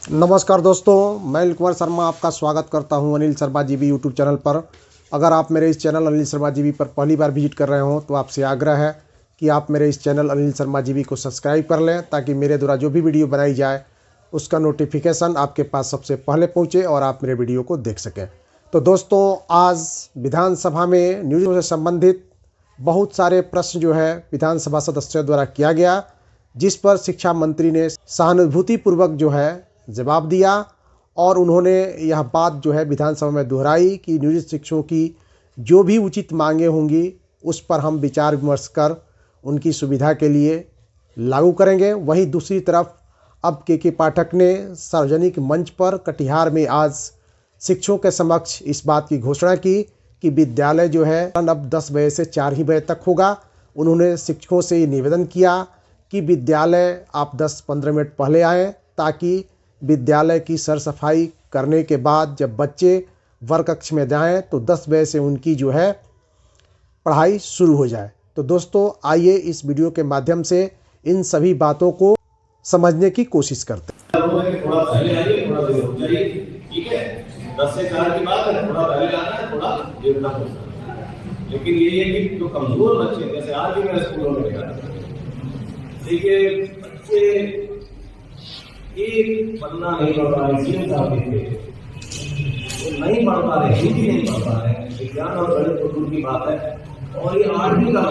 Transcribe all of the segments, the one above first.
नमस्कार दोस्तों, मैं अनिल कुमार शर्मा आपका स्वागत करता हूं Anil Sharma GB YouTube channel पर। अगर आप मेरे इस चैनल अनिल शर्मा जीबी पर पहली बार विजिट कर रहे हो तो आपसे आग्रह है कि आप मेरे इस चैनल अनिल शर्मा जीबी को सब्सक्राइब कर लें, ताकि मेरे द्वारा जो भी वीडियो बनाई जाए उसका नोटिफिकेशन आपके पास सबसे पहले पहुँचे और आप मेरे वीडियो को देख सकें। तो दोस्तों, आज विधानसभा में न्यूज़ से संबंधित बहुत सारे प्रश्न जो है विधानसभा सदस्यों द्वारा किया गया, जिस पर शिक्षा मंत्री ने सहानुभूतिपूर्वक जो है जवाब दिया और उन्होंने यह बात जो है विधानसभा में दोहराई कि नियोजित शिक्षकों की जो भी उचित मांगे होंगी उस पर हम विचार विमर्श कर उनकी सुविधा के लिए लागू करेंगे। वहीं दूसरी तरफ अब के पाठक ने सार्वजनिक मंच पर कटिहार में आज शिक्षकों के समक्ष इस बात की घोषणा की कि विद्यालय जो है अब 10 बजे से 4 ही बजे तक होगा। उन्होंने शिक्षकों से ये निवेदन किया कि विद्यालय आप 10-15 मिनट पहले आएँ, ताकि विद्यालय की सर सफाई करने के बाद जब बच्चे वर्ग कक्ष में जाएं तो 10 बजे से उनकी जो है पढ़ाई शुरू हो जाए। तो दोस्तों, आइए इस वीडियो के माध्यम से इन सभी बातों को समझने की कोशिश करते हैं। थोड़ा पहले आइए, थोड़ा देर हो जाइए, ठीक है। 10 से 4 की बात है, थोड़ा पहले आना है, थोड़ा देर तक हो सकता है। लेकिन ये है कि जो कमजोर बच्चे, जैसे आज भी मैं स्कूलों में गया, देखिए बच्चे एक पन्ना नहीं पढ़ पा रहे, वो नहीं पढ़ पा रहे, हिंदी नहीं पढ़ पा रहे, विज्ञान और गणित तो दूर की बात है। और ये 8वीं का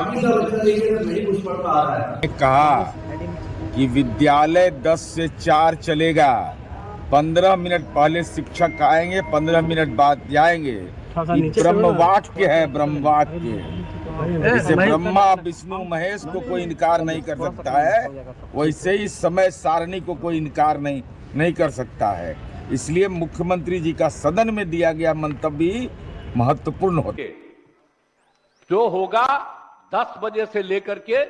बच्चा देखिए नहीं कुछ पढ़ पा रहा है। कहा कि विद्यालय 10 से 4 चलेगा, 15 मिनट पहले शिक्षक आएंगे, 15 मिनट बाद जाएंगे। ब्रह्मवाक्य है, ब्रह्मवाक्य। जैसे ब्रह्मा विष्णु महेश को कोई इनकार नहीं कर सकता है, वैसे ही समय सारणी को कोई इनकार नहीं कर सकता है। इसलिए मुख्यमंत्री जी का सदन में दिया गया मंतव्य महत्वपूर्ण होता है। जो होगा 10 बजे से लेकर के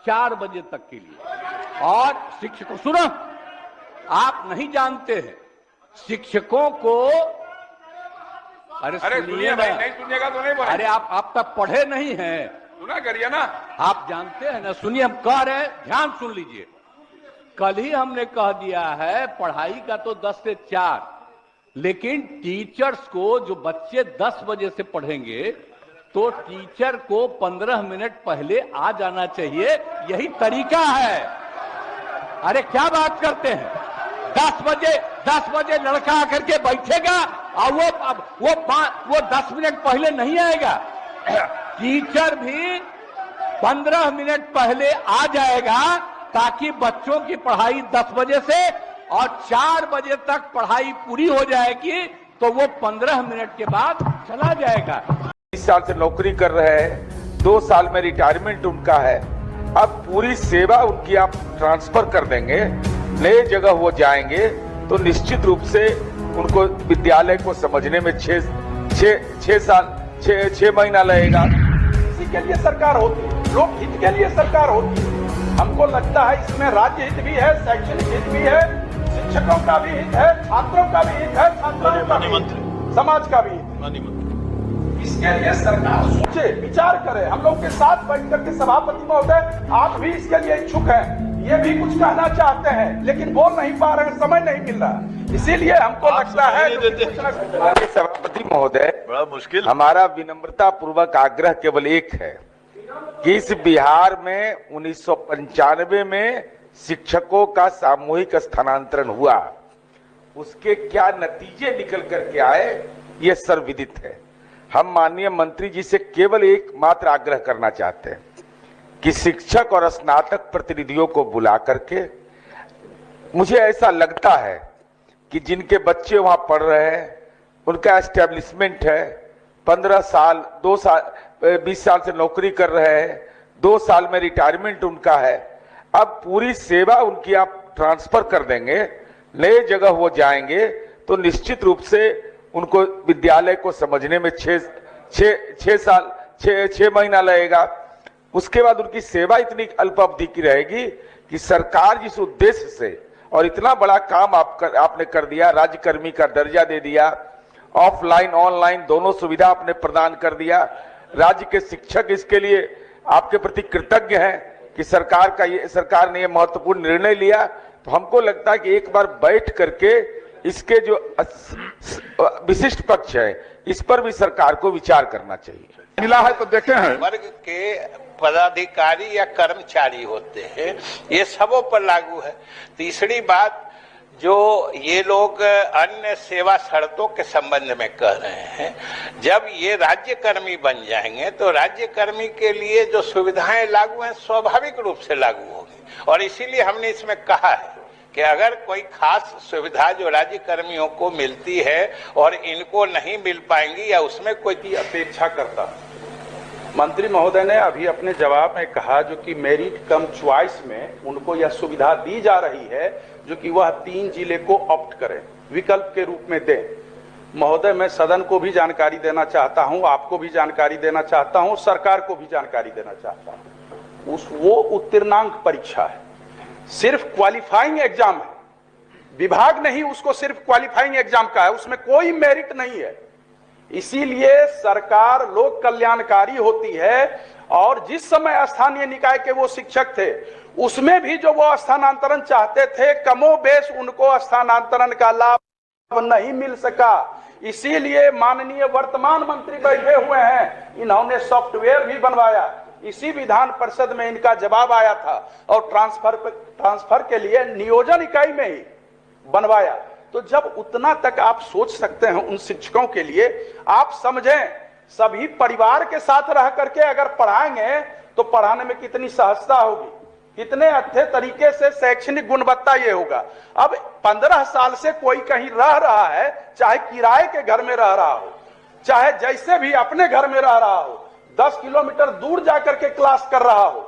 4 बजे तक के लिए। और शिक्षकों, सुनो, आप नहीं जानते हैं शिक्षकों को, अरे सुनिए भाई, नहीं सुनिएगा तो नहीं बोलेंगे। अरे आप तक पढ़े नहीं हैं, सुना करिए ना, आप जानते हैं ना। सुनिए, हम कह रहे हैं, ध्यान सुन लीजिए। कल ही हमने कह दिया है पढ़ाई का तो 10 से 4, लेकिन टीचर्स को, जो बच्चे 10 बजे से पढ़ेंगे तो टीचर को 15 मिनट पहले आ जाना चाहिए। यही तरीका है। अरे क्या बात करते हैं, 10 बजे लड़का आकर के बैठेगा और वो 10 मिनट पहले नहीं आएगा। टीचर भी 15 मिनट पहले आ जाएगा, ताकि बच्चों की पढ़ाई 10 बजे से और 4 बजे तक पढ़ाई पूरी हो जाएगी, तो वो 15 मिनट के बाद चला जाएगा। 20 साल से नौकरी कर रहे हैं, 2 साल में रिटायरमेंट उनका है। अब पूरी सेवा उनकी आप ट्रांसफर कर देंगे, नए जगह वो जाएंगे, तो निश्चित रूप से उनको विद्यालय को समझने में 6 महीना लगेगा। इसी के लिए सरकार होती है, लोक हित के लिए सरकार होती है। हमको लगता है इसमें राज्य हित भी है, शैक्षणिक हित भी है, शिक्षकों का भी हित है, छात्रों का भी हित है, छात्राओं का भी हित है, समाज का भी हित है। इसके लिए सरकार सोचे, विचार करे। हम लोग के साथ बैठ करके सभापति महोदय, आप भी इसके लिए इच्छुक हैं, ये भी कुछ कहना चाहते हैं, लेकिन बोल नहीं पा रहे, समय नहीं मिल रहा। इसीलिए हमको लगता है सभापति महोदय, बड़ा मुश्किल। हमारा विनम्रता पूर्वक आग्रह केवल एक है कि इस बिहार में 1995 में शिक्षकों का सामूहिक स्थानांतरण हुआ, उसके क्या नतीजे निकल करके आए ये सर्वविदित है। हम माननीय मंत्री जी से केवल एक मात्र आग्रह करना चाहते हैं कि शिक्षक और स्नातक प्रतिनिधियों को बुला करके, मुझे ऐसा लगता है कि जिनके बच्चे वहां पढ़ रहे हैं, उनका एस्टेब्लिशमेंट है, 15 साल 20 साल से नौकरी कर रहे हैं, 2 साल में रिटायरमेंट उनका है। अब पूरी सेवा उनकी आप ट्रांसफर कर देंगे, नए जगह वो जाएंगे, तो निश्चित रूप से उनको विद्यालय को समझने में 6 महीना लगेगा। उसके बाद उनकी सेवा इतनी अल्प अवधि की रहेगी कि सरकार जिस उद्देश्य से, और इतना बड़ा काम आपने कर दिया, राज्यकर्मी का दर्जा दे दिया, ऑफलाइन ऑनलाइन दोनों सुविधा आपने प्रदान कर दिया, राज्य के शिक्षक इसके लिए आपके प्रति कृतज्ञ हैं कि सरकार ने यह महत्वपूर्ण निर्णय लिया तो हमको लगता है कि एक बार बैठ करके इसके जो विशिष्ट पक्ष है इस पर भी सरकार को विचार करना चाहिए। मिला है तो देखे हैं, वर्ग के पदाधिकारी या कर्मचारी होते हैं, ये सबों पर लागू है। तीसरी बात, जो ये लोग अन्य सेवा शर्तों के संबंध में कह रहे हैं, जब ये राज्य कर्मी बन जाएंगे तो राज्य कर्मी के लिए जो सुविधाएं लागू हैं स्वाभाविक रूप से लागू होगी। और इसीलिए हमने इसमें कहा है कि अगर कोई खास सुविधा जो राज्य कर्मियों को मिलती है और इनको नहीं मिल पाएंगी या उसमें कोई अपेक्षा करता। मंत्री महोदय ने अभी अपने जवाब में कहा जो कि मेरिट कम च्वाइस में उनको यह सुविधा दी जा रही है जो कि वह 3 जिले को ऑप्ट करें, विकल्प के रूप में दें। महोदय, मैं सदन को भी जानकारी देना चाहता हूं, आपको भी जानकारी देना चाहता हूं, सरकार को भी जानकारी देना चाहता हूं। वो उत्तीर्णांक परीक्षा है, सिर्फ क्वालिफाइंग एग्जाम है। विभाग नहीं उसको सिर्फ क्वालिफाइंग एग्जाम का है, उसमें कोई मेरिट नहीं है। इसीलिए सरकार लोक कल्याणकारी होती है और जिस समय स्थानीय निकाय के वो शिक्षक थे उसमें भी जो वो स्थानांतरण चाहते थे, कमोबेश उनको स्थानांतरण का लाभ नहीं मिल सका। इसीलिए माननीय वर्तमान मंत्री बैठे हुए हैं, इन्होंने सॉफ्टवेयर भी बनवाया, इसी विधान परिषद में इनका जवाब आया था और ट्रांसफर के लिए नियोजन इकाई में ही बनवाया। तो जब उतना तक आप सोच सकते हैं उन शिक्षकों के लिए, आप समझें सभी परिवार के साथ रह करके अगर पढ़ाएंगे तो पढ़ाने में कितनी सहजता होगी, कितने अच्छे तरीके से शैक्षणिक गुणवत्ता ये होगा। अब 15 साल से कोई कहीं रह रहा है, चाहे किराए के घर में रह रहा हो, चाहे जैसे भी अपने घर में रह रहा हो, 10 किलोमीटर दूर जाकर के क्लास कर रहा हो,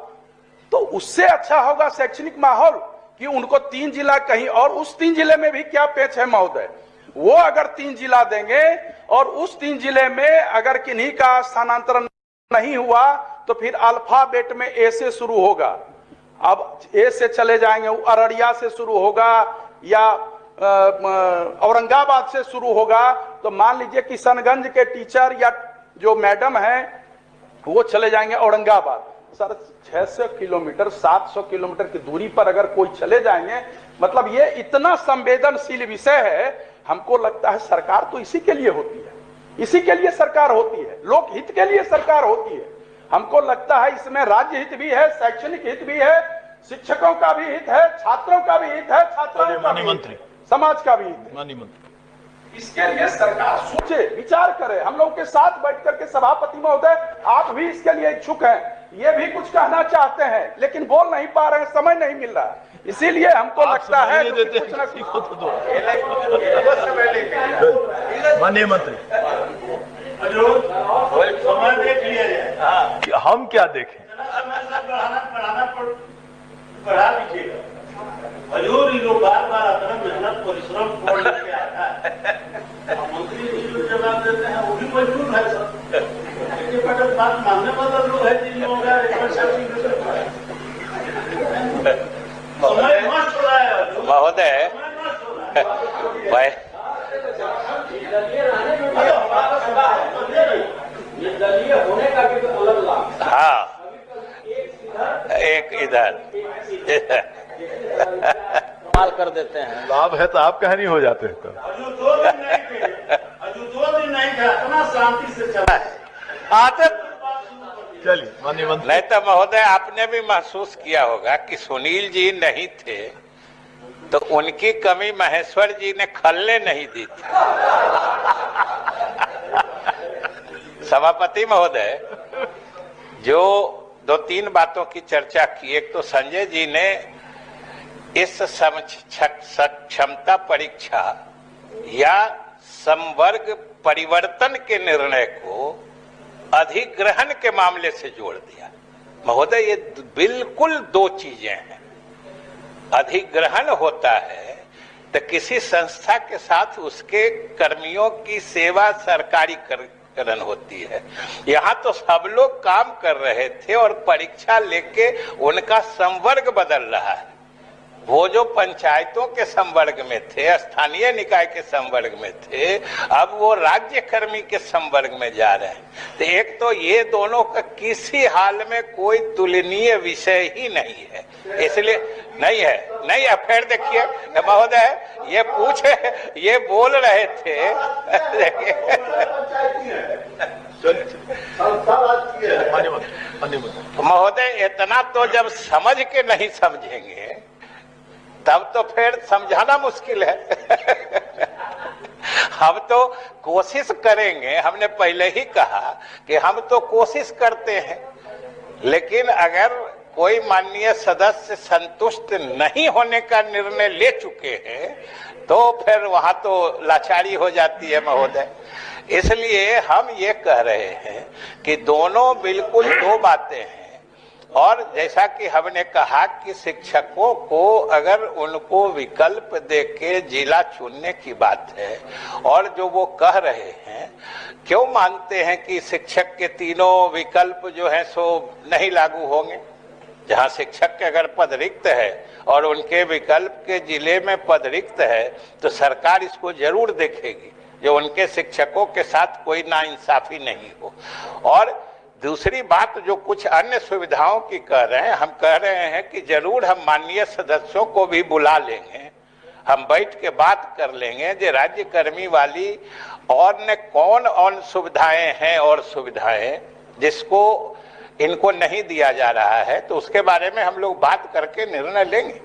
तो उससे अच्छा होगा शैक्षणिक माहौल कि उनको 3 जिला कहीं और उस 3 जिले में भी क्या पेच है महोदय, वो अगर 3 जिला देंगे और उस 3 जिले में अगर किन्हीं का स्थानांतरण नहीं हुआ तो फिर अल्फाबेट में ए से शुरू होगा। अब ए से चले जाएंगे, अररिया से शुरू होगा या औरंगाबाद से शुरू होगा, तो मान लीजिए किशनगंज के टीचर या जो मैडम है वो चले जाएंगे औरंगाबाद। सर 600 किलोमीटर 700 किलोमीटर की दूरी पर अगर कोई चले जाएंगे, मतलब ये इतना संवेदनशील विषय है। हमको लगता है सरकार तो इसी के लिए होती है, इसी के लिए सरकार होती है, लोक हित के लिए सरकार होती है। हमको लगता है इसमें राज्य हित भी है, शैक्षणिक हित भी है, शिक्षकों का भी हित है, छात्रों का भी हित है, छात्राओं का भी हित है, समाज का भी हित है। इसके लिए सरकार सोचे, विचार करे। हम लोग के साथ बैठ करके सभापति महोदय आप भी इसके लिए इच्छुक हैं, ये भी कुछ कहना चाहते हैं लेकिन बोल नहीं पा रहे हैं, समय नहीं मिल रहा। इसीलिए हमको लगता है कुछ ना माननीय मंत्री समय देख लिया जाए, हम क्या देखें, बढ़ा लीजिएगा। हजूर ये लोग बार बार अपना मेहनत परिश्रम छोड़ लेके आता है, मंत्री जी जो जवाब देते हैं वो भी मजबूर है सर, बात मानने वाला लोग है जिन लोगों का समय नष्ट हो रहा है महोदय। हाँ, एक इधर माल कर देते हैं, लाभ है तो आप कहीं नहीं हो जाते हैं। तो अजू 2 दिन नहीं थे, इतना शांति से चला है आते। चलिए माननीय मंत्री। नहीं तो महोदय आपने भी महसूस किया होगा कि सुनील जी नहीं थे तो उनकी कमी महेश्वर जी ने खलने नहीं दी थी। सभापति महोदय, जो 2-3 बातों की चर्चा की, एक तो संजय जी ने इस क्षमता परीक्षा या समवर्ग परिवर्तन के निर्णय को अधिग्रहण के मामले से जोड़ दिया। महोदय, ये बिल्कुल 2 चीजें हैं। अधिग्रहण होता है तो किसी संस्था के साथ उसके कर्मियों की सेवा सरकारीकरण होती है। यहाँ तो सब लोग काम कर रहे थे और परीक्षा लेके उनका संवर्ग बदल रहा है। वो जो पंचायतों के संवर्ग में थे, स्थानीय निकाय के संवर्ग में थे, अब वो राज्य कर्मी के संवर्ग में जा रहे हैं। तो एक तो ये दोनों का किसी हाल में कोई तुलनीय विषय ही नहीं है, इसलिए नहीं है। फिर देखिए महोदय, ये बोल रहे थे महोदय, इतना तो जब समझ के नहीं समझेंगे तब तो फिर समझाना मुश्किल है। हम तो कोशिश करेंगे, हमने पहले ही कहा कि हम तो कोशिश करते हैं, लेकिन अगर कोई माननीय सदस्य संतुष्ट नहीं होने का निर्णय ले चुके हैं तो फिर वहां तो लाचारी हो जाती है महोदय। इसलिए हम ये कह रहे हैं कि दोनों बिल्कुल दो बातें हैं। और जैसा कि हमने कहा कि शिक्षकों को अगर उनको विकल्प देके जिला चुनने की बात है, और जो वो कह रहे हैं, क्यों मानते हैं कि शिक्षक के तीनों विकल्प जो है सो नहीं लागू होंगे? जहां शिक्षक के अगर पद रिक्त है और उनके विकल्प के जिले में पद रिक्त है तो सरकार इसको जरूर देखेगी जो उनके शिक्षकों के साथ कोई नाइंसाफी नहीं हो। और दूसरी बात, जो कुछ अन्य सुविधाओं की कह रहे हैं, हम कह रहे हैं कि जरूर हम माननीय सदस्यों को भी बुला लेंगे, हम बैठ के बात कर लेंगे जो राज्य कर्मी वाली और ने कौन सुविधाएं हैं और सुविधाएं जिसको इनको नहीं दिया जा रहा है, तो उसके बारे में हम लोग बात करके निर्णय लेंगे।